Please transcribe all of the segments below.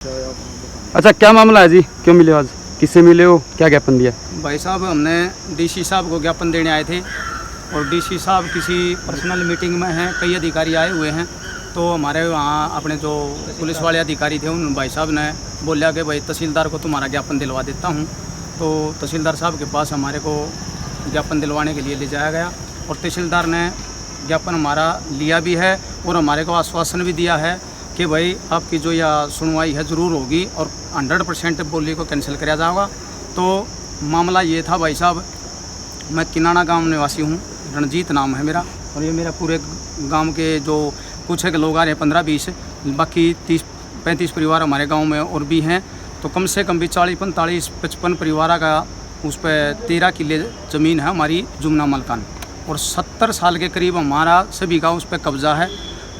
अच्छा, क्या मामला है जी, क्यों मिले आज, किससे मिले हो, क्या ज्ञापन दिया? भाई साहब, हमने डीसी साहब को ज्ञापन देने आए थे और डीसी साहब किसी पर्सनल मीटिंग में हैं, कई अधिकारी आए हुए हैं। तो हमारे वहाँ अपने जो पुलिस वाले अधिकारी थे उन भाई साहब ने बोला कि भाई तहसीलदार को तुम्हारा ज्ञापन दिलवा देता हूँ। तो तहसीलदार साहब के पास हमारे को ज्ञापन दिलवाने के लिए ले जाया गया और तहसीलदार ने ज्ञापन हमारा लिया भी है और हमारे को आश्वासन भी दिया है कि भाई आपकी जो यह सुनवाई है ज़रूर होगी और 100% बोली को कैंसिल किया जाएगा। तो मामला ये था भाई साहब, मैं किनाना गांव निवासी हूँ, रणजीत नाम है मेरा, और ये मेरा पूरे गांव के जो कुछ है लोग आ रहे हैं 15-20, बाकी 30-35 परिवार हमारे गांव में और भी हैं। तो कम से कम भी 40-45-55 परिवार का उस पर 13 किले ज़मीन है हमारी जुमना मलकान, और 70 साल के करीब हमारा सभी का उस पर कब्ज़ा है।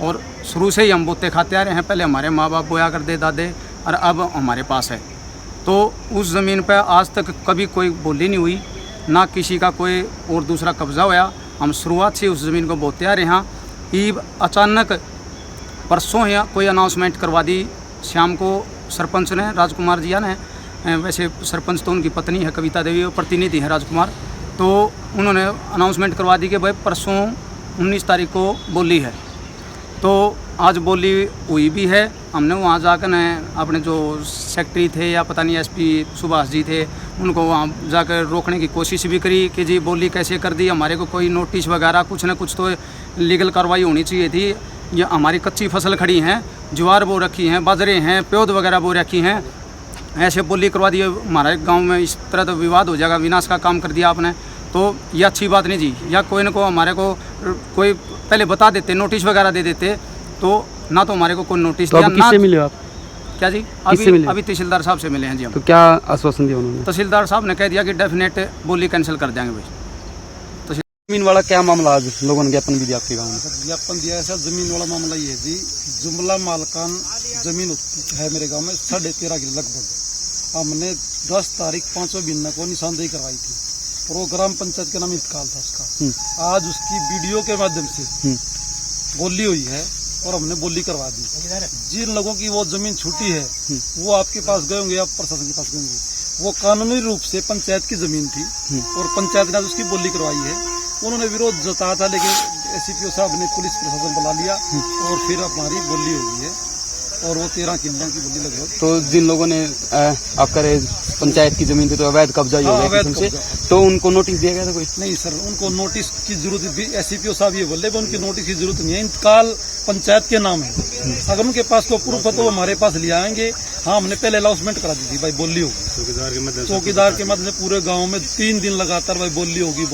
और शुरू से ही हम बोते खाते आ रहे हैं, पहले हमारे माँ बाप बोया करते दादे, और अब हमारे पास है। तो उस ज़मीन पर आज तक कभी कोई बोली नहीं हुई, ना किसी का कोई और दूसरा कब्ज़ा होया। हम शुरुआत से उस ज़मीन को बोते आ रहे हैं। ईब अचानक परसों ही कोई अनाउंसमेंट करवा दी शाम को सरपंच ने, राजकुमार जी ने, वैसे सरपंच तो उनकी पत्नी है कविता देवी, और प्रतिनिधि है राजकुमार। तो उन्होंने अनाउंसमेंट करवा दी कि भाई परसों 19 तारीख को बोली है। तो आज बोली हुई भी है। हमने वहाँ जाकर अपने जो सेक्रेटरी थे या पता नहीं एसपी सुभाष जी थे, उनको वहाँ जाकर रोकने की कोशिश भी करी कि जी बोली कैसे कर दी, हमारे को कोई नोटिस वगैरह कुछ ना कुछ तो लीगल कार्रवाई होनी चाहिए थी। ये हमारी कच्ची फसल खड़ी हैं, ज्वार बो रखी हैं, बाजरे हैं, प्योद वगैरह बो रखी हैं, ऐसे बोली करवा दी। हमारे गाँव में इस तरह तो विवाद हो जाएगा, विनाश का काम कर दिया आपने, तो ये अच्छी बात नहीं जी। या कोई न को हमारे को कोई पहले बता देते, नोटिस वगैरह दे देते, तो ना तो हमारे को कोई नोटिस दिया। तो किससे मिले आप? क्या जी? अभी तहसीलदार साहब से मिले हैं जी हम। तो क्या आश्वासन दिया उन्होंने? तहसीलदार साहब ने कह दिया कि डेफिनेट बोली कैंसिल कर देंगे भाई। जमीन वाला क्या मामला, आज लोगों ने ज्ञापन भी दिया आपके गाँव में? ज्ञापन दिया है सर, जमीन वाला मामला ये है जी, जुमला मालकान जमीन है मेरे गांव में 13.5 किलो लगभग। हमने 10 तारीख 5वें महीने को निशानदेही करवाई थी, प्रोग्राम पंचायत के नाम इंतकाल था उसका। आज उसकी वीडियो के माध्यम से बोली हुई है और हमने बोली करवा दी। जिन लोगों की वो जमीन छूटी है वो आपके पास गए होंगे या प्रशासन के पास गए होंगे, वो कानूनी रूप से पंचायत की जमीन थी और पंचायत ने उसकी बोली करवाई है। उन्होंने विरोध जताया था, लेकिन एसपीओ साहब ने पुलिस प्रशासन बुला लिया और फिर हमारी बोली हो गई है और वो 13 किलों की बोली लगभग। तो जिन लोगों ने आपका पंचायत की जमीन थी तो अवैध कब्जा ही हो गया किस्म से, तो उनको नोटिस दिया गया था कोई? नहीं सर, उनको नोटिस की जरूरत भी, एसपीओ साहब ये बोले उनकी नोटिस की जरूरत नहीं है, इंतकाल पंचायत के नाम है। अगर उनके पास कोई प्रूफ है तो हमारे पास ले आएंगे। हाँ, हमने पहले अनाउंसमेंट करा दी थी भाई बोली होगी, चौकीदार के मदद से पूरे गाँव में 3 दिन लगातार भाई बोली होगी।